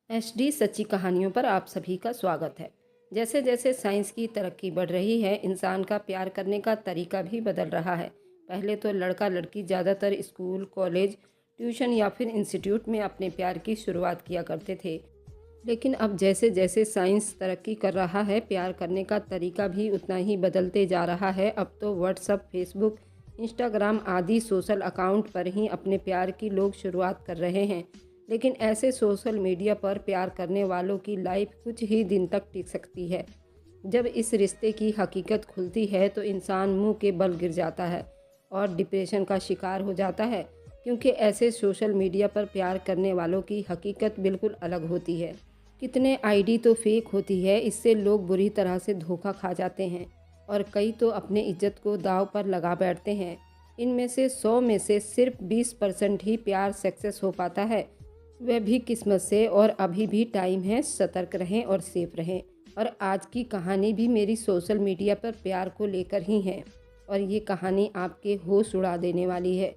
HD सच्ची कहानियों पर आप सभी का स्वागत है। जैसे जैसे साइंस की तरक्की बढ़ रही है, इंसान का प्यार करने का तरीका भी बदल रहा है। पहले तो लड़का लड़की ज़्यादातर स्कूल, कॉलेज, ट्यूशन या फिर इंस्टीट्यूट में अपने प्यार की शुरुआत किया करते थे। लेकिन अब जैसे जैसे साइंस तरक्की कर रहा है, प्यार करने का तरीका भी उतना ही बदलते जा रहा है। अब तो व्हाट्सअप, फेसबुक, इंस्टाग्राम आदि सोशल अकाउंट पर ही अपने प्यार की लोग शुरुआत कर रहे हैं। लेकिन ऐसे सोशल मीडिया पर प्यार करने वालों की लाइफ कुछ ही दिन तक टिक सकती है। जब इस रिश्ते की हकीकत खुलती है तो इंसान मुंह के बल गिर जाता है और डिप्रेशन का शिकार हो जाता है, क्योंकि ऐसे सोशल मीडिया पर प्यार करने वालों की हकीकत बिल्कुल अलग होती है। कितने आईडी तो फेक होती है, इससे लोग बुरी तरह से धोखा खा जाते हैं और कई तो अपने इज्जत को दांव पर लगा बैठते हैं। इनमें से 100 में से सिर्फ 20% ही प्यार सक्सेस हो पाता है, वह भी किस्मत से। और अभी भी टाइम है, सतर्क रहें और सेफ रहें। और आज की कहानी भी मेरी सोशल मीडिया पर प्यार को लेकर ही है और ये कहानी आपके होश उड़ा देने वाली है।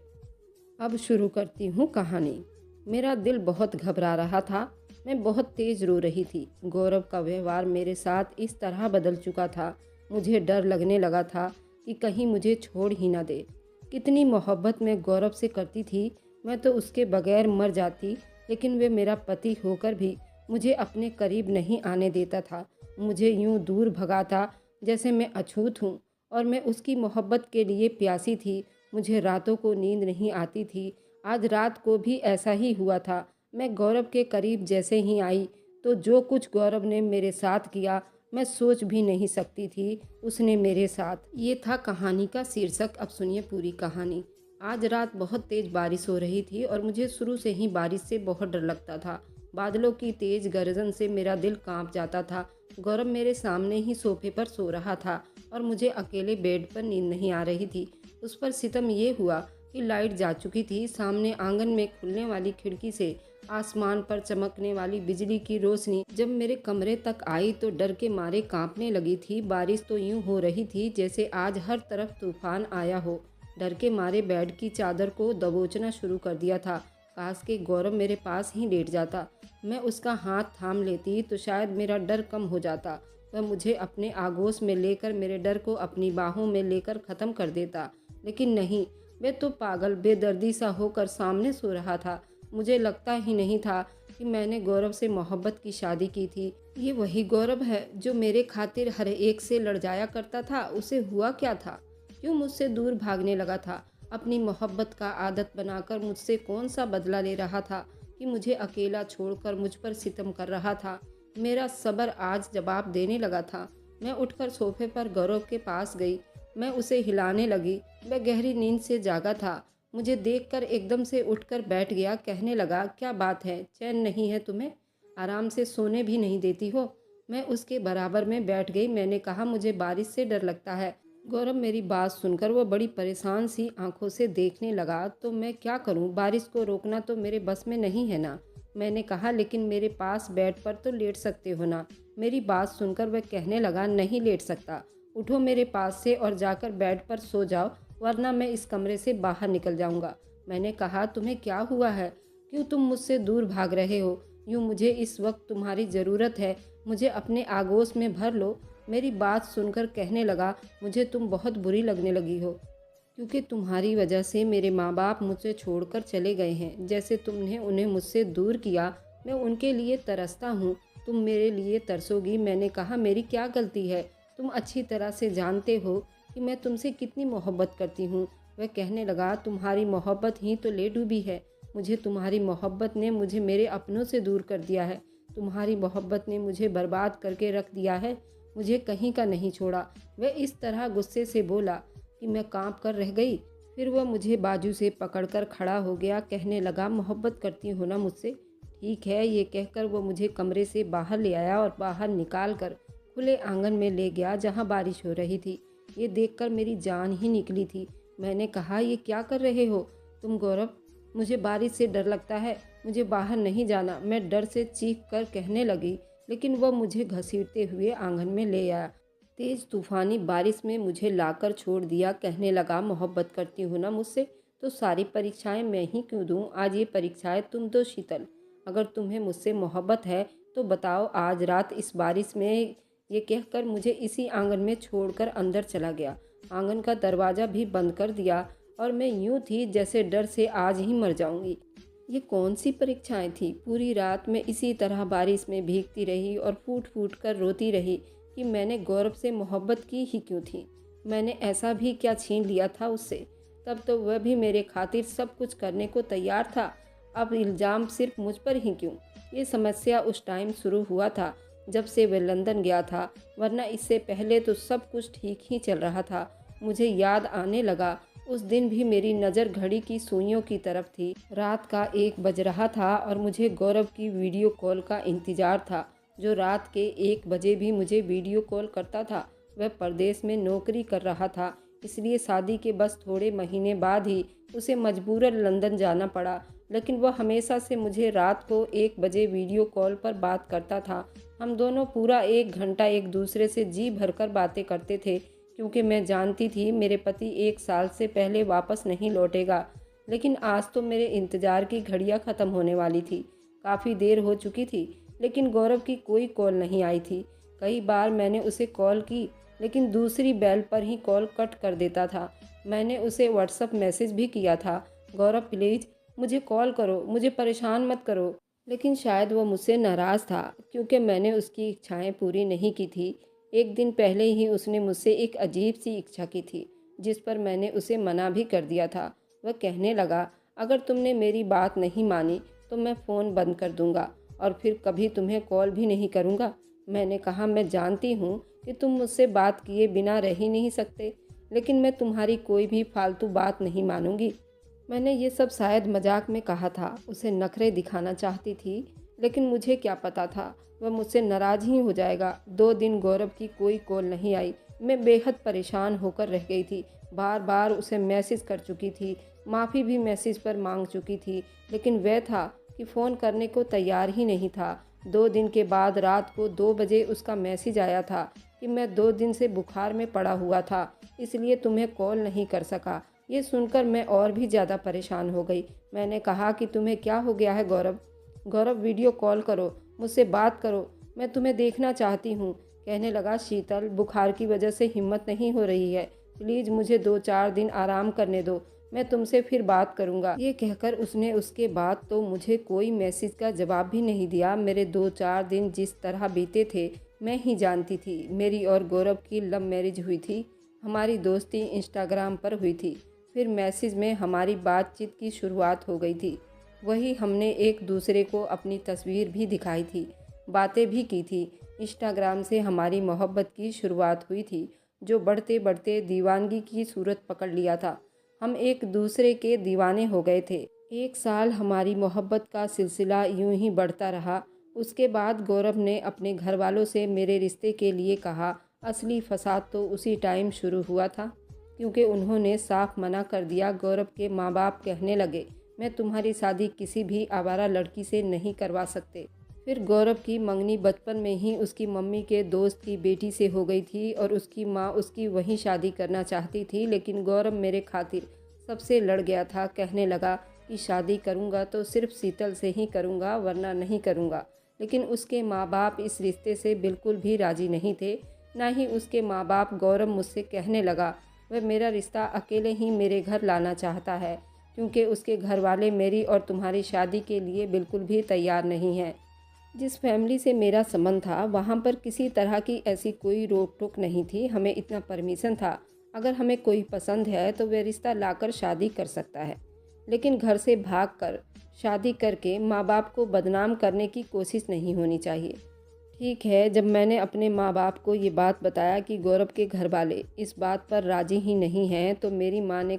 अब शुरू करती हूँ कहानी। मेरा दिल बहुत घबरा रहा था, मैं बहुत तेज़ रो रही थी। गौरव का व्यवहार मेरे साथ इस तरह बदल चुका था, मुझे डर लगने लगा था कि कहीं मुझे छोड़ ही ना दे। कितनी मोहब्बत मैं गौरव से करती थी, मैं तो उसके बगैर मर जाती। लेकिन वे मेरा पति होकर भी मुझे अपने करीब नहीं आने देता था, मुझे यूं दूर भगाता जैसे मैं अछूत हूँ। और मैं उसकी मोहब्बत के लिए प्यासी थी, मुझे रातों को नींद नहीं आती थी। आज रात को भी ऐसा ही हुआ था। मैं गौरव के करीब जैसे ही आई तो जो कुछ गौरव ने मेरे साथ किया, मैं सोच भी नहीं सकती थी उसने मेरे साथ। ये था कहानी का शीर्षक। अब सुनिए पूरी कहानी। आज रात बहुत तेज बारिश हो रही थी और मुझे शुरू से ही बारिश से बहुत डर लगता था। बादलों की तेज गर्जन से मेरा दिल कांप जाता था। गौरव मेरे सामने ही सोफे पर सो रहा था और मुझे अकेले बेड पर नींद नहीं आ रही थी। उस पर सितम ये हुआ कि लाइट जा चुकी थी। सामने आंगन में खुलने वाली खिड़की से आसमान पर चमकने वाली बिजली की रोशनी जब मेरे कमरे तक आई तो डर के मारे कांपने लगी थी। बारिश तो यूं हो रही थी जैसे आज हर तरफ तूफान आया हो। डर के मारे बेड की चादर को दबोचना शुरू कर दिया था। काश के गौरव मेरे पास ही लेट जाता, मैं उसका हाथ थाम लेती तो शायद मेरा डर कम हो जाता। वह मुझे अपने आगोश में लेकर मेरे डर को अपनी बाहों में लेकर ख़त्म कर देता। लेकिन नहीं, वह तो पागल बेदर्दी सा होकर सामने सो रहा था। मुझे लगता ही नहीं था कि मैंने गौरव से मोहब्बत की शादी की थी। ये वही गौरव है जो मेरे खातिर हर एक से लड़ जाया करता था। उसे हुआ क्या था, क्यों मुझसे दूर भागने लगा था? अपनी मोहब्बत का आदत बनाकर मुझसे कौन सा बदला ले रहा था कि मुझे अकेला छोड़कर मुझ पर सितम कर रहा था? मेरा सब्र आज जवाब देने लगा था। मैं उठकर सोफे पर गौरव के पास गई। मैं उसे हिलाने लगी। वह गहरी नींद से जागा था। मुझे देखकर एकदम से उठकर बैठ गया। कहने लगा, क्या बात है, चैन नहीं है तुम्हें? आराम से सोने भी नहीं देती हो? मैं उसके बराबर में बैठ गई। मैंने कहा, मुझे बारिश से डर लगता है। गौरव मेरी बात सुनकर वो बड़ी परेशान सी आंखों से देखने लगा। तो मैं क्या करूं? बारिश को रोकना तो मेरे बस में नहीं है ना। मैंने कहा, लेकिन मेरे पास बेड पर तो लेट सकते हो ना। मेरी बात सुनकर वह कहने लगा, नहीं लेट सकता। उठो मेरे पास से और जाकर बेड पर सो जाओ, वरना मैं इस कमरे से बाहर निकल जाऊंगा। मैंने कहा, तुम्हें क्या हुआ है? क्यों तुम मुझसे दूर भाग रहे हो? यूँ मुझे इस वक्त तुम्हारी ज़रूरत है, मुझे अपने आगोश में भर लो। मेरी बात सुनकर कहने लगा, मुझे तुम बहुत बुरी लगने लगी हो, क्योंकि तुम्हारी वजह से मेरे माँ बाप मुझसे छोड़कर चले गए हैं। जैसे तुमने उन्हें मुझसे दूर किया, मैं उनके लिए तरसता हूँ। तुम मेरे लिए तरसोगी। मैंने कहा, मेरी क्या गलती है? तुम अच्छी तरह से जानते हो कि मैं तुमसे कितनी मोहब्बत करती हूँ। वह कहने लगा, तुम्हारी मोहब्बत ही तो ले डूबी है। मुझे तुम्हारी मोहब्बत ने मुझे मेरे अपनों से दूर कर दिया है। तुम्हारी मोहब्बत ने मुझे बर्बाद करके रख दिया है, मुझे कहीं का नहीं छोड़ा। वह इस तरह गुस्से से बोला कि मैं कांप कर रह गई। फिर वह मुझे बाजू से पकड़कर खड़ा हो गया। कहने लगा, मोहब्बत करती हो ना मुझसे? ठीक है। ये कहकर वो मुझे कमरे से बाहर ले आया और बाहर निकाल कर खुले आंगन में ले गया जहाँ बारिश हो रही थी। ये देखकर मेरी जान ही निकली थी। मैंने कहा, ये क्या कर रहे हो तुम गौरव? मुझे बारिश से डर लगता है, मुझे बाहर नहीं जाना। मैं डर से चीख कर कहने लगी, लेकिन वह मुझे घसीटते हुए आंगन में ले आया। तेज तूफानी बारिश में मुझे लाकर छोड़ दिया। कहने लगा, मोहब्बत करती हो ना मुझसे? तो सारी परीक्षाएं मैं ही क्यों दूं? आज ये परीक्षाएं तुम दो शीतल। अगर तुम्हें मुझसे मोहब्बत है तो बताओ आज रात इस बारिश में। ये कहकर मुझे इसी आंगन में छोड़कर अंदर चला गया। आंगन का दरवाज़ा भी बंद कर दिया और मैं यूं थी जैसे डर से आज ही मर जाऊंगी। ये कौन सी परीक्षाएं थी। पूरी रात मैं इसी तरह बारिश में भीगती रही और फूट फूट कर रोती रही कि मैंने गौरव से मोहब्बत की ही क्यों थी। मैंने ऐसा भी क्या छीन लिया था उससे। तब तो वह भी मेरे खातिर सब कुछ करने को तैयार था। अब इल्ज़ाम सिर्फ मुझ पर ही क्यों। ये समस्या उस टाइम शुरू हुआ था जब से वह लंदन गया था, वरना इससे पहले तो सब कुछ ठीक ही चल रहा था। मुझे याद आने लगा उस दिन भी मेरी नज़र घड़ी की सुइयों की तरफ थी। रात का 1 बज रहा था और मुझे गौरव की वीडियो कॉल का इंतज़ार था। जो रात के 1 बजे भी मुझे वीडियो कॉल करता था वह परदेश में नौकरी कर रहा था, इसलिए शादी के बस थोड़े महीने बाद ही उसे मजबूरन लंदन जाना पड़ा। लेकिन वह हमेशा से मुझे रात को 1 बजे वीडियो कॉल पर बात करता था। हम दोनों पूरा 1 घंटा एक दूसरे से जी भरकर बातें करते थे, क्योंकि मैं जानती थी मेरे पति 1 साल से पहले वापस नहीं लौटेगा। लेकिन आज तो मेरे इंतज़ार की घड़ियां ख़त्म होने वाली थी। काफ़ी देर हो चुकी थी, लेकिन गौरव की कोई कॉल नहीं आई थी। कई बार मैंने उसे कॉल की, लेकिन दूसरी बेल पर ही कॉल कट कर देता था। मैंने उसे व्हाट्सएप मैसेज भी किया था, गौरव प्लीज़ मुझे कॉल करो, मुझे परेशान मत करो। लेकिन शायद वो मुझसे नाराज़ था, क्योंकि मैंने उसकी इच्छाएं पूरी नहीं की थी। एक दिन पहले ही उसने मुझसे एक अजीब सी इच्छा की थी, जिस पर मैंने उसे मना भी कर दिया था। वह कहने लगा, अगर तुमने मेरी बात नहीं मानी तो मैं फ़ोन बंद कर दूंगा और फिर कभी तुम्हें कॉल भी नहीं करूंगा। मैंने कहा, मैं जानती हूँ कि तुम मुझसे बात किए बिना रह ही नहीं सकते, लेकिन मैं तुम्हारी कोई भी फालतू बात नहीं मानूंगी। मैंने ये सब शायद मजाक में कहा था, उसे नखरे दिखाना चाहती थी, लेकिन मुझे क्या पता था वह मुझसे नाराज़ ही हो जाएगा। 2 दिन गौरव की कोई कॉल नहीं आई। मैं बेहद परेशान होकर रह गई थी। बार बार उसे मैसेज कर चुकी थी, माफ़ी भी मैसेज पर मांग चुकी थी, लेकिन वह था कि फ़ोन करने को तैयार ही नहीं था। 2 दिन के बाद रात को 2 बजे उसका मैसेज आया था कि मैं 2 दिन से बुखार में पड़ा हुआ था, इसलिए तुम्हें कॉल नहीं कर सका। ये सुनकर मैं और भी ज़्यादा परेशान हो गई। मैंने कहा कि तुम्हें क्या हो गया है गौरव? गौरव वीडियो कॉल करो, मुझसे बात करो, मैं तुम्हें देखना चाहती हूँ। कहने लगा, शीतल बुखार की वजह से हिम्मत नहीं हो रही है, प्लीज़ मुझे 2-4 दिन आराम करने दो, मैं तुमसे फिर बात करूँगा। ये कहकर उसने उसके बाद तो मुझे कोई मैसेज का जवाब भी नहीं दिया। मेरे 2-4 दिन जिस तरह बीते थे मैं ही जानती थी। मेरी और गौरव की लव मैरिज हुई थी। हमारी दोस्ती इंस्टाग्राम पर हुई थी, फिर मैसेज में हमारी बातचीत की शुरुआत हो गई थी। वही हमने एक दूसरे को अपनी तस्वीर भी दिखाई थी, बातें भी की थी। इंस्टाग्राम से हमारी मोहब्बत की शुरुआत हुई थी, जो बढ़ते बढ़ते दीवानगी की सूरत पकड़ लिया था। हम एक दूसरे के दीवाने हो गए थे। 1 साल हमारी मोहब्बत का सिलसिला यूं ही बढ़ता रहा। उसके बाद गौरव ने अपने घर वालों से मेरे रिश्ते के लिए कहा। असली फसाद तो उसी टाइम शुरू हुआ था, क्योंकि उन्होंने साफ मना कर दिया। गौरव के माँ बाप कहने लगे, मैं तुम्हारी शादी किसी भी आवारा लड़की से नहीं करवा सकते। फिर गौरव की मंगनी बचपन में ही उसकी मम्मी के दोस्त की बेटी से हो गई थी और उसकी माँ उसकी वहीं शादी करना चाहती थी, लेकिन गौरव मेरे खातिर सबसे लड़ गया था। कहने लगा कि शादी करूँगा तो सिर्फ शीतल से ही करूँगा, वरना नहीं करूँगा। लेकिन उसके माँ बाप इस रिश्ते से बिल्कुल भी राज़ी नहीं थे, ना ही उसके माँ बाप। गौरव मुझसे कहने लगा वह मेरा रिश्ता अकेले ही मेरे घर लाना चाहता है, क्योंकि उसके घर वाले मेरी और तुम्हारी शादी के लिए बिल्कुल भी तैयार नहीं हैं। जिस फैमिली से मेरा संबंध था वहाँ पर किसी तरह की ऐसी कोई रोक टोक नहीं थी। हमें इतना परमिशन था, अगर हमें कोई पसंद है तो वह रिश्ता लाकर शादी कर सकता है, लेकिन घर से भागकर शादी करके माँ बाप को बदनाम करने की कोशिश नहीं होनी चाहिए। ठीक है, जब मैंने अपने माँ बाप को ये बात बताया कि गौरव के घर वाले इस बात पर राज़ी ही नहीं हैं, तो मेरी माँ ने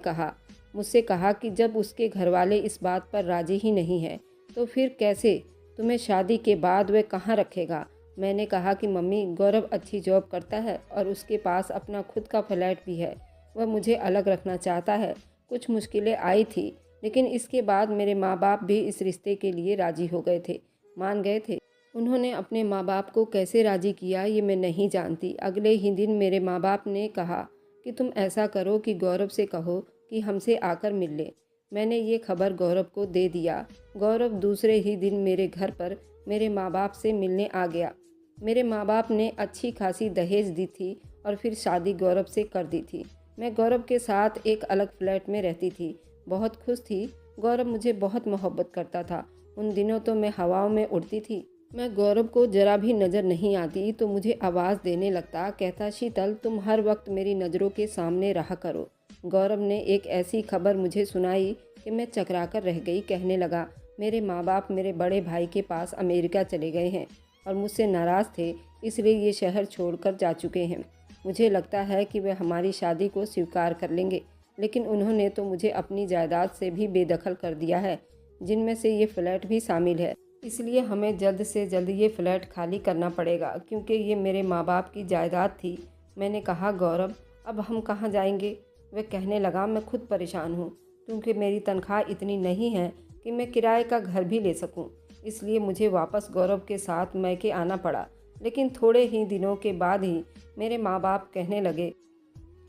मुझसे कहा कि जब उसके घर वाले इस बात पर राज़ी ही नहीं हैं तो फिर कैसे तुम्हें शादी के बाद वह कहाँ रखेगा। मैंने कहा कि मम्मी, गौरव अच्छी जॉब करता है और उसके पास अपना खुद का फ्लैट भी है, वह मुझे अलग रखना चाहता है। कुछ मुश्किलें आई थी, लेकिन इसके बाद मेरे माँ बाप भी इस रिश्ते के लिए राज़ी हो गए थे, मान गए थे। उन्होंने अपने माँ बाप को कैसे राज़ी किया ये मैं नहीं जानती। अगले ही दिन मेरे माँ बाप ने कहा कि तुम ऐसा करो कि गौरव से कहो कि हमसे आकर मिल ले। मैंने ये खबर गौरव को दे दिया। गौरव दूसरे ही दिन मेरे घर पर मेरे माँ बाप से मिलने आ गया। मेरे माँ बाप ने अच्छी खासी दहेज दी थी और फिर शादी गौरव से कर दी थी। मैं गौरव के साथ एक अलग फ्लैट में रहती थी। बहुत खुश थी। गौरव मुझे बहुत मोहब्बत करता था। उन दिनों तो मैं हवाओं में उड़ती थी। मैं गौरव को जरा भी नज़र नहीं आती तो मुझे आवाज़ देने लगता। कहता, शीतल तुम हर वक्त मेरी नज़रों के सामने रहा करो। गौरव ने एक ऐसी खबर मुझे सुनाई कि मैं चकरा कर रह गई। कहने लगा, मेरे माँ बाप मेरे बड़े भाई के पास अमेरिका चले गए हैं और मुझसे नाराज़ थे, इसलिए ये शहर छोड़कर जा चुके हैं। मुझे लगता है कि वे हमारी शादी को स्वीकार कर लेंगे, लेकिन उन्होंने तो मुझे अपनी जायदाद से भी बेदखल कर दिया है, जिनमें से ये फ्लैट भी शामिल है। इसलिए हमें जल्द से जल्द ये फ्लैट खाली करना पड़ेगा, क्योंकि ये मेरे माँ बाप की जायदाद थी। मैंने कहा, गौरव अब हम कहाँ जाएंगे? वह कहने लगा, मैं खुद परेशान हूँ, क्योंकि मेरी तनख्वाह इतनी नहीं है कि मैं किराए का घर भी ले सकूँ। इसलिए मुझे वापस गौरव के साथ मैके आना पड़ा। लेकिन थोड़े ही दिनों के बाद ही मेरे माँ बाप कहने लगे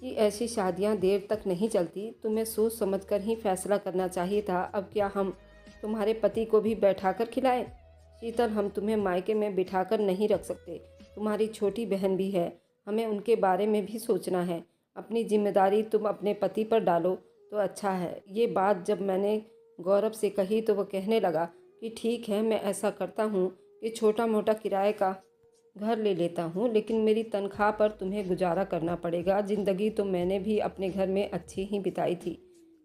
कि ऐसी शादियाँ देर तक नहीं चलती, तुम्हें सोच समझ कर ही फैसला करना चाहिए था। अब क्या हम तुम्हारे पति को भी बैठा कर खिलाएं? शीतल, हम तुम्हें मायके में बिठा कर नहीं रख सकते। तुम्हारी छोटी बहन भी है, हमें उनके बारे में भी सोचना है। अपनी जिम्मेदारी तुम अपने पति पर डालो तो अच्छा है। ये बात जब मैंने गौरव से कही तो वह कहने लगा कि ठीक है, मैं ऐसा करता हूँ कि छोटा मोटा किराए का घर ले लेता हूँ, लेकिन मेरी तनख्वाह पर तुम्हें गुजारा करना पड़ेगा। ज़िंदगी तो मैंने भी अपने घर में अच्छी ही बिताई थी,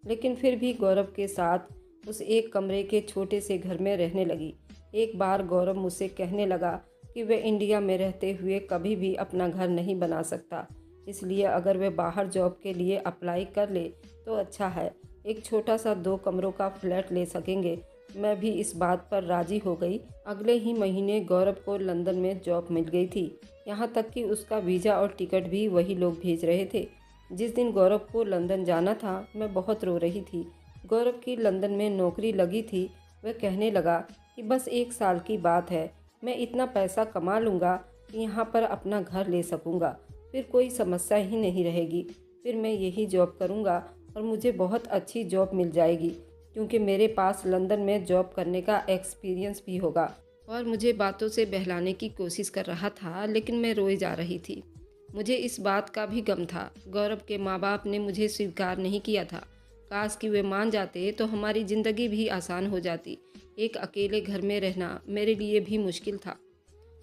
लेकिन फिर भी गौरव के साथ उस एक कमरे के छोटे से घर में रहने लगी। एक बार गौरव मुझसे कहने लगा कि वह इंडिया में रहते हुए कभी भी अपना घर नहीं बना सकता, इसलिए अगर वह बाहर जॉब के लिए अप्लाई कर ले तो अच्छा है। एक छोटा सा 2 कमरों का फ्लैट ले सकेंगे। मैं भी इस बात पर राज़ी हो गई। अगले ही महीने गौरव को लंदन में जॉब मिल गई थी। यहाँ तक कि उसका वीज़ा और टिकट भी वही लोग भेज रहे थे। जिस दिन गौरव को लंदन जाना था, मैं बहुत रो रही थी। गौरव की लंदन में नौकरी लगी थी। वह कहने लगा कि बस 1 साल की बात है, मैं इतना पैसा कमा लूँगा कि यहाँ पर अपना घर ले सकूँगा। फिर कोई समस्या ही नहीं रहेगी। फिर मैं यही जॉब करूँगा और मुझे बहुत अच्छी जॉब मिल जाएगी, क्योंकि मेरे पास लंदन में जॉब करने का एक्सपीरियंस भी होगा। और मुझे बातों से बहलाने की कोशिश कर रहा था, लेकिन मैं रोई जा रही थी। मुझे इस बात का भी गम था। गौरव के माँ बाप ने मुझे स्वीकार नहीं किया था। काश कि वे मान जाते तो हमारी ज़िंदगी भी आसान हो जाती। एक अकेले घर में रहना मेरे लिए भी मुश्किल था।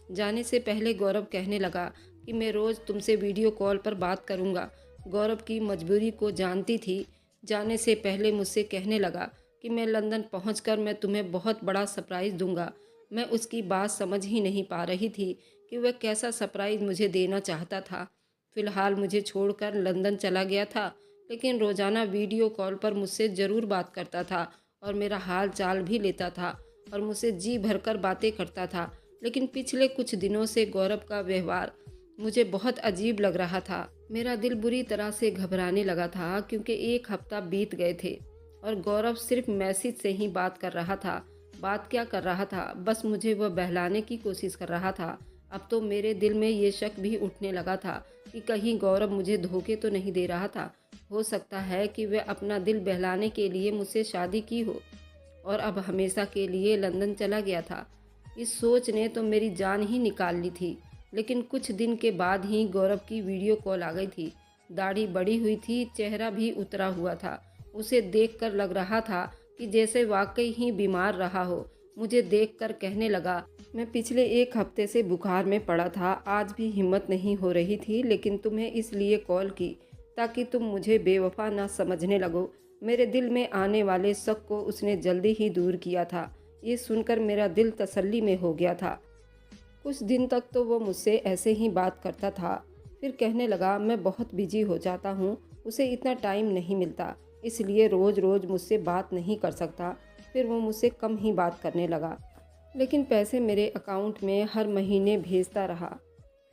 जाने से पहले गौरव कहने लगा कि मैं रोज़ तुमसे वीडियो कॉल पर बात करूँगा। गौरव की मजबूरी को जानती थी। जाने से पहले मुझसे कहने लगा कि मैं लंदन पहुंचकर मैं तुम्हें बहुत बड़ा सरप्राइज़ दूंगा। मैं उसकी बात समझ ही नहीं पा रही थी कि वह कैसा सरप्राइज़ मुझे देना चाहता था। फ़िलहाल मुझे छोड़कर लंदन चला गया था, लेकिन रोज़ाना वीडियो कॉल पर मुझसे ज़रूर बात करता था और मेरा हाल चाल भी लेता था और मुझसे जी भरकर बातें करता था। लेकिन पिछले कुछ दिनों से गौरव का व्यवहार मुझे बहुत अजीब लग रहा था। मेरा दिल बुरी तरह से घबराने लगा था, क्योंकि 1 हफ्ता बीत गए थे और गौरव सिर्फ मैसेज से ही बात कर रहा था। बात क्या कर रहा था, बस मुझे वह बहलाने की कोशिश कर रहा था। अब तो मेरे दिल में ये शक भी उठने लगा था कि कहीं गौरव मुझे धोखे तो नहीं दे रहा था। हो सकता है कि वह अपना दिल बहलाने के लिए मुझसे शादी की हो और अब हमेशा के लिए लंदन चला गया था। इस सोच ने तो मेरी जान ही निकाल ली थी। लेकिन कुछ दिन के बाद ही गौरव की वीडियो कॉल आ गई थी। दाढ़ी बड़ी हुई थी, चेहरा भी उतरा हुआ था। उसे देखकर लग रहा था कि जैसे वाकई ही बीमार रहा हो। मुझे देखकर कहने लगा, मैं पिछले 1 हफ्ते से बुखार में पड़ा था, आज भी हिम्मत नहीं हो रही थी, लेकिन तुम्हें इसलिए कॉल की ताकि तुम मुझे बेवफा ना समझने लगो। मेरे दिल में आने वाले शक को उसने जल्दी ही दूर किया था। ये सुनकर मेरा दिल तसल्ली में हो गया था। कुछ दिन तक तो वो मुझसे ऐसे ही बात करता था। फिर कहने लगा, मैं बहुत बिजी हो जाता हूँ, उसे इतना टाइम नहीं मिलता, इसलिए रोज़ रोज़ मुझसे बात नहीं कर सकता। फिर वो मुझसे कम ही बात करने लगा, लेकिन पैसे मेरे अकाउंट में हर महीने भेजता रहा।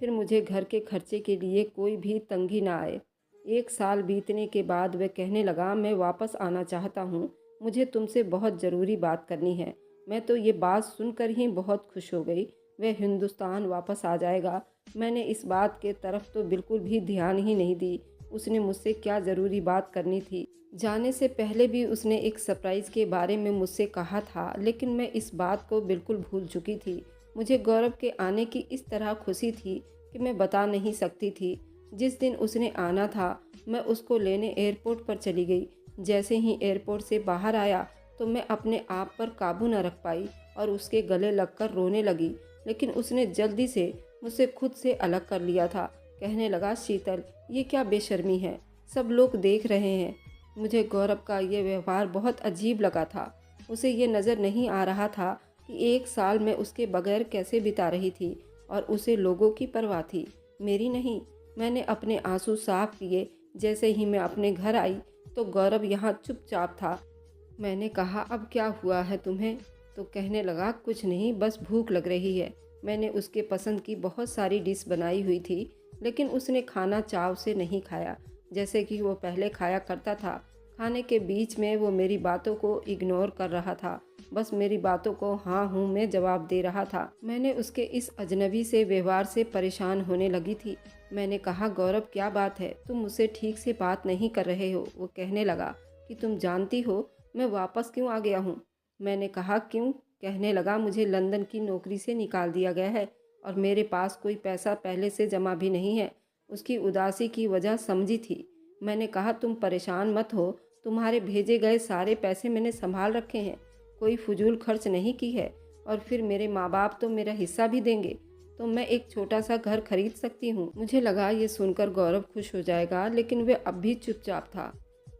फिर मुझे घर के खर्चे के लिए कोई भी तंगी ना आए। 1 साल बीतने के बाद वह कहने लगा, मैं वापस आना चाहता हूँ, मुझे तुमसे बहुत ज़रूरी बात करनी है। मैं तो ये बात सुनकर ही बहुत खुश हो गई। वह हिंदुस्तान वापस आ जाएगा। मैंने इस बात के तरफ तो बिल्कुल भी ध्यान ही नहीं दी। उसने मुझसे क्या ज़रूरी बात करनी थी। जाने से पहले भी उसने एक सरप्राइज़ के बारे में मुझसे कहा था, लेकिन मैं इस बात को बिल्कुल भूल चुकी थी। मुझे गौरव के आने की इस तरह खुशी थी कि मैं बता नहीं सकती थी। जिस दिन उसने आना था, मैं उसको लेने एयरपोर्ट पर चली गई। जैसे ही एयरपोर्ट से बाहर आया तो मैं अपने आप पर काबू न रख पाई और उसके गले लगकर रोने लगी। लेकिन उसने जल्दी से मुझसे खुद से अलग कर लिया था। कहने लगा, शीतल, ये क्या बेशर्मी है, सब लोग देख रहे हैं। मुझे गौरव का ये व्यवहार बहुत अजीब लगा था। उसे ये नज़र नहीं आ रहा था कि 1 साल मैं उसके बगैर कैसे बिता रही थी और उसे लोगों की परवाह थी, मेरी नहीं। मैंने अपने आंसू साफ किए। जैसे ही मैं अपने घर आई तो गौरव यहाँ चुपचाप था। मैंने कहा, अब क्या हुआ है तुम्हें? तो कहने लगा, कुछ नहीं, बस भूख लग रही है। मैंने उसके पसंद की बहुत सारी डिश बनाई हुई थी, लेकिन उसने खाना चाव से नहीं खाया जैसे कि वो पहले खाया करता था। खाने के बीच में वो मेरी बातों को इग्नोर कर रहा था, बस मेरी बातों को हाँ हूँ में जवाब दे रहा था। मैंने उसके इस अजनबी से व्यवहार से परेशान होने लगी थी। मैंने कहा, गौरव, क्या बात है, तुम मुझसे ठीक से बात नहीं कर रहे हो? वो कहने लगा कि तुम जानती हो मैं वापस क्यों आ गया हूँ? मैंने कहा, क्यों? कहने लगा, मुझे लंदन की नौकरी से निकाल दिया गया है और मेरे पास कोई पैसा पहले से जमा भी नहीं है। उसकी उदासी की वजह समझी थी। मैंने कहा, तुम परेशान मत हो, तुम्हारे भेजे गए सारे पैसे मैंने संभाल रखे हैं, कोई फजूल खर्च नहीं की है। और फिर मेरे माँ बाप तो मेरा हिस्सा भी देंगे, तो मैं एक छोटा सा घर खरीद सकती हूँ। मुझे लगा ये सुनकर गौरव खुश हो जाएगा, लेकिन वह अब भी चुपचाप था।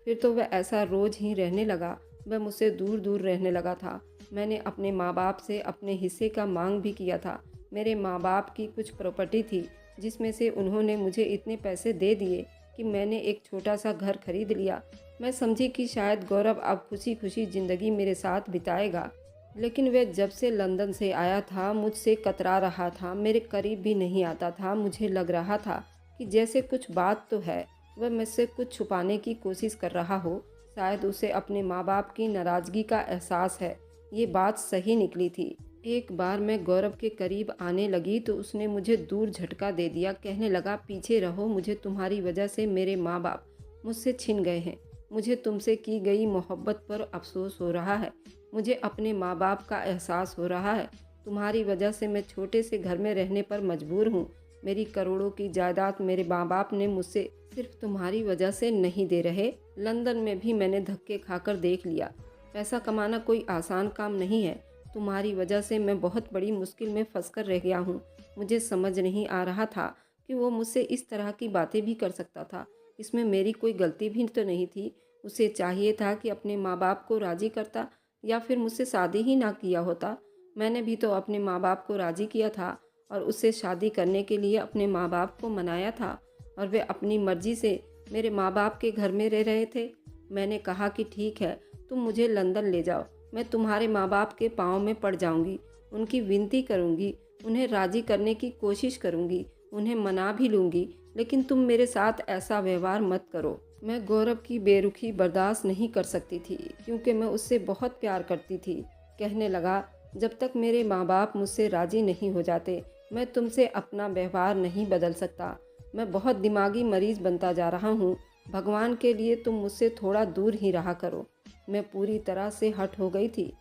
फिर तो वह ऐसा रोज ही रहने लगा। वह मुझसे दूर दूर रहने लगा था। मैंने अपने माँ बाप से अपने हिस्से का मांग भी किया था। मेरे माँ बाप की कुछ प्रॉपर्टी थी, जिसमें से उन्होंने मुझे इतने पैसे दे दिए कि मैंने एक छोटा सा घर खरीद लिया। मैं समझी कि शायद गौरव अब खुशी खुशी ज़िंदगी मेरे साथ बिताएगा, लेकिन वह जब से लंदन से आया था मुझसे कतरा रहा था, मेरे करीब भी नहीं आता था। मुझे लग रहा था कि जैसे कुछ बात तो है, वह मुझसे कुछ छुपाने की कोशिश कर रहा हो। शायद उसे अपने माँ बाप की नाराज़गी का एहसास है। ये बात सही निकली थी। एक बार मैं गौरव के करीब आने लगी तो उसने मुझे दूर झटका दे दिया। कहने लगा, पीछे रहो, मुझे तुम्हारी वजह से मेरे माँ बाप मुझसे छिन गए हैं। मुझे तुमसे की गई मोहब्बत पर अफसोस हो रहा है। मुझे अपने माँ बाप का एहसास हो रहा है। तुम्हारी वजह से मैं छोटे से घर में रहने पर मजबूर हूँ। मेरी करोड़ों की जायदाद मेरे माँ बाप ने मुझसे सिर्फ तुम्हारी वजह से नहीं दे रहे। लंदन में भी मैंने धक्के खाकर देख लिया। पैसा कमाना कोई आसान काम नहीं है। तुम्हारी वजह से मैं बहुत बड़ी मुश्किल में फंसकर रह गया हूँ। मुझे समझ नहीं आ रहा था कि वो मुझसे इस तरह की बातें भी कर सकता था। इसमें मेरी कोई गलती भी तो नहीं थी। उसे चाहिए था कि अपने माँ बाप को राज़ी करता या फिर मुझसे शादी ही ना किया होता। मैंने भी तो अपने माँ बाप को राज़ी किया था और उससे शादी करने के लिए अपने माँ बाप को मनाया था, और वे अपनी मर्ज़ी से मेरे माँ बाप के घर में रह रहे थे। मैंने कहा कि ठीक है, तुम मुझे लंदन ले जाओ, मैं तुम्हारे माँ बाप के पाँव में पड़ जाऊंगी, उनकी विनती करूंगी, उन्हें राज़ी करने की कोशिश करूंगी, उन्हें मना भी लूंगी, लेकिन तुम मेरे साथ ऐसा व्यवहार मत करो। मैं गौरव की बेरुखी बर्दाश्त नहीं कर सकती थी, क्योंकि मैं उससे बहुत प्यार करती थी। कहने लगा, जब तक मेरे माँ बाप मुझसे राज़ी नहीं हो जाते, मैं तुमसे अपना व्यवहार नहीं बदल सकता। मैं बहुत दिमागी मरीज़ बनता जा रहा हूँ। भगवान के लिए तुम मुझसे थोड़ा दूर ही रहा करो। मैं पूरी तरह से हट हो गई थी।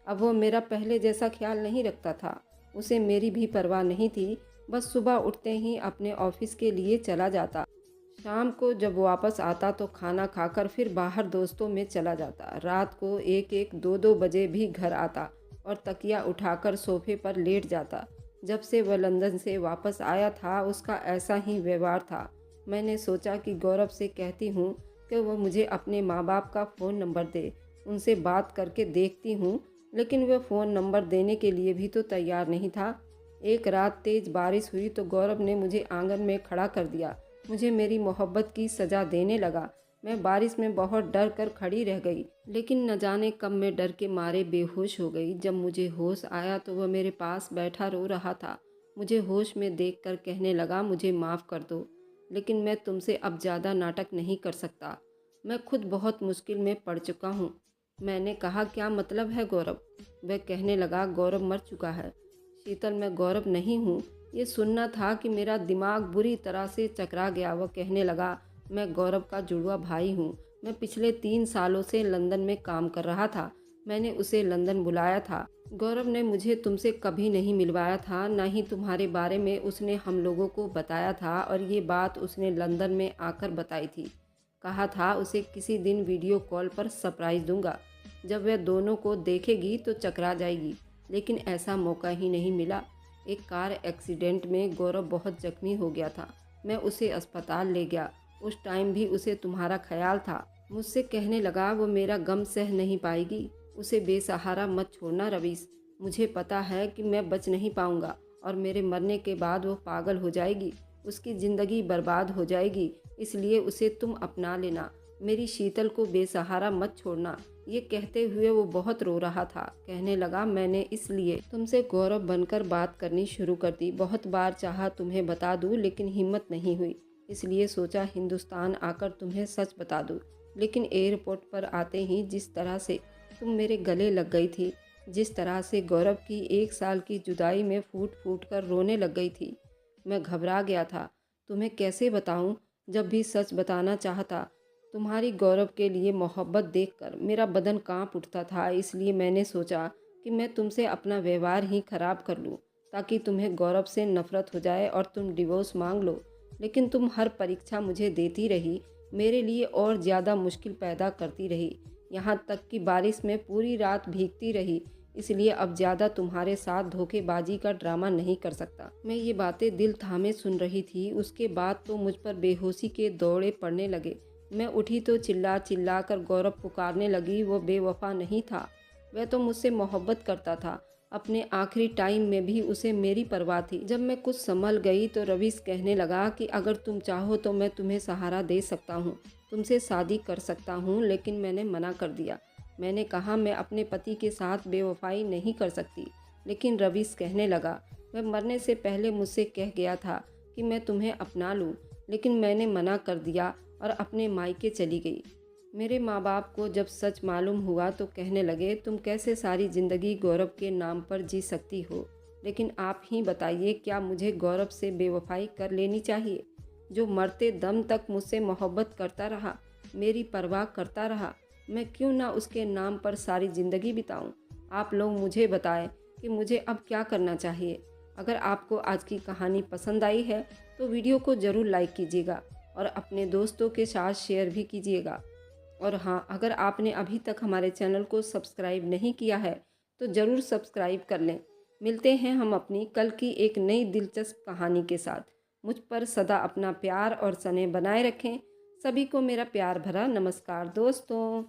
अब वो मेरा पहले जैसा ख्याल नहीं रखता था। उसे मेरी भी परवाह नहीं थी। बस सुबह उठते ही अपने ऑफिस के लिए चला जाता। शाम को जब वापस आता तो खाना खाकर फिर बाहर दोस्तों में चला जाता। रात को 1-1, 2-2 बजे भी घर आता और तकिया उठाकर सोफे पर लेट जाता। जब से वह लंदन से वापस आया था उसका ऐसा ही व्यवहार था। मैंने सोचा कि गौरव से कहती हूँ कि वह मुझे अपने माँ बाप का फ़ोन नंबर दे, उनसे बात करके देखती हूँ। लेकिन वह फ़ोन नंबर देने के लिए भी तो तैयार नहीं था। एक रात तेज़ बारिश हुई तो गौरव ने मुझे आंगन में खड़ा कर दिया। मुझे मेरी मोहब्बत की सज़ा देने लगा। मैं बारिश में बहुत डर कर खड़ी रह गई, लेकिन न जाने कब मैं डर के मारे बेहोश हो गई। जब मुझे होश आया तो वह मेरे पास बैठा रो रहा था। मुझे होश में देखकर कहने लगा, मुझे माफ़ कर दो, लेकिन मैं तुमसे अब ज़्यादा नाटक नहीं कर सकता। मैं खुद बहुत मुश्किल में पड़ चुका हूँ। मैंने कहा, क्या मतलब है गौरव? वह कहने लगा, गौरव मर चुका है। शीतल, मैं गौरव नहीं हूँ। ये सुनना था कि मेरा दिमाग बुरी तरह से चकरा गया। वह कहने लगा, मैं गौरव का जुड़वा भाई हूँ। मैं पिछले 3 सालों से लंदन में काम कर रहा था। मैंने उसे लंदन बुलाया था। गौरव ने मुझे तुमसे कभी नहीं मिलवाया था, ना ही तुम्हारे बारे में उसने हम लोगों को बताया था, और ये बात उसने लंदन में आकर बताई थी। कहा था उसे किसी दिन वीडियो कॉल पर सरप्राइज़ दूंगा। जब वह दोनों को देखेगी तो चकरा जाएगी, लेकिन ऐसा मौका ही नहीं मिला। एक कार एक्सीडेंट में गौरव बहुत जख्मी हो गया था। मैं उसे अस्पताल ले गया। उस टाइम भी उसे तुम्हारा ख्याल था। मुझसे कहने लगा वो मेरा गम सह नहीं पाएगी। उसे बेसहारा मत छोड़ना रवीश। मुझे पता है कि मैं बच नहीं पाऊंगा और मेरे मरने के बाद वो पागल हो जाएगी। उसकी ज़िंदगी बर्बाद हो जाएगी। इसलिए उसे तुम अपना लेना। मेरी शीतल को बेसहारा मत छोड़ना। ये कहते हुए वो बहुत रो रहा था। कहने लगा, मैंने इसलिए तुमसे गौरव बनकर बात करनी शुरू कर दी। बहुत बार चाहा तुम्हें बता दूं, लेकिन हिम्मत नहीं हुई। इसलिए सोचा हिंदुस्तान आकर तुम्हें सच बता दूं। लेकिन एयरपोर्ट पर आते ही जिस तरह से तुम मेरे गले लग गई थी, जिस तरह से गौरव की 1 साल की जुदाई में फूट फूट कर रोने लग गई थी, मैं घबरा गया था। तुम्हें कैसे बताऊं? जब भी सच बताना चाहता, तुम्हारी गौरव के लिए मोहब्बत देखकर मेरा बदन कांप उठता था। इसलिए मैंने सोचा कि मैं तुमसे अपना व्यवहार ही खराब कर लूं, ताकि तुम्हें गौरव से नफरत हो जाए और तुम डिवोर्स मांग लो। लेकिन तुम हर परीक्षा मुझे देती रही, मेरे लिए और ज़्यादा मुश्किल पैदा करती रही, यहाँ तक कि बारिश में पूरी रात भीगती रही। इसलिए अब ज़्यादा तुम्हारे साथ धोखेबाजी का ड्रामा नहीं कर सकता। मैं ये बातें दिल थामे सुन रही थी। उसके बाद तो मुझ पर बेहोशी के दौरे पड़ने लगे। मैं उठी तो चिल्ला चिल्ला कर गौरव पुकारने लगी। वो बेवफा नहीं था, वह तो मुझसे मोहब्बत करता था। अपने आखिरी टाइम में भी उसे मेरी परवाह थी। जब मैं कुछ संभल गई तो रवीश कहने लगा कि अगर तुम चाहो तो मैं तुम्हें सहारा दे सकता हूँ, तुमसे शादी कर सकता हूँ। लेकिन मैंने मना कर दिया। मैंने कहा मैं अपने पति के साथ बेवफाई नहीं कर सकती। लेकिन रवीश कहने लगा, वह मरने से पहले मुझसे कह गया था कि मैं तुम्हें अपना लूँ, लेकिन मैंने मना कर दिया और अपने मायके चली गई। मेरे माँ बाप को जब सच मालूम हुआ तो कहने लगे, तुम कैसे सारी ज़िंदगी गौरव के नाम पर जी सकती हो। लेकिन आप ही बताइए, क्या मुझे गौरव से बेवफाई कर लेनी चाहिए, जो मरते दम तक मुझसे मोहब्बत करता रहा, मेरी परवाह करता रहा? मैं क्यों ना उसके नाम पर सारी ज़िंदगी बिताऊं? आप लोग मुझे बताएं कि मुझे अब क्या करना चाहिए। अगर आपको आज की कहानी पसंद आई है तो वीडियो को ज़रूर लाइक कीजिएगा और अपने दोस्तों के साथ शेयर भी कीजिएगा। और हाँ, अगर आपने अभी तक हमारे चैनल को सब्सक्राइब नहीं किया है तो ज़रूर सब्सक्राइब कर लें। मिलते हैं हम अपनी कल की एक नई दिलचस्प कहानी के साथ। मुझ पर सदा अपना प्यार और स्नेह बनाए रखें। सभी को मेरा प्यार भरा नमस्कार दोस्तों।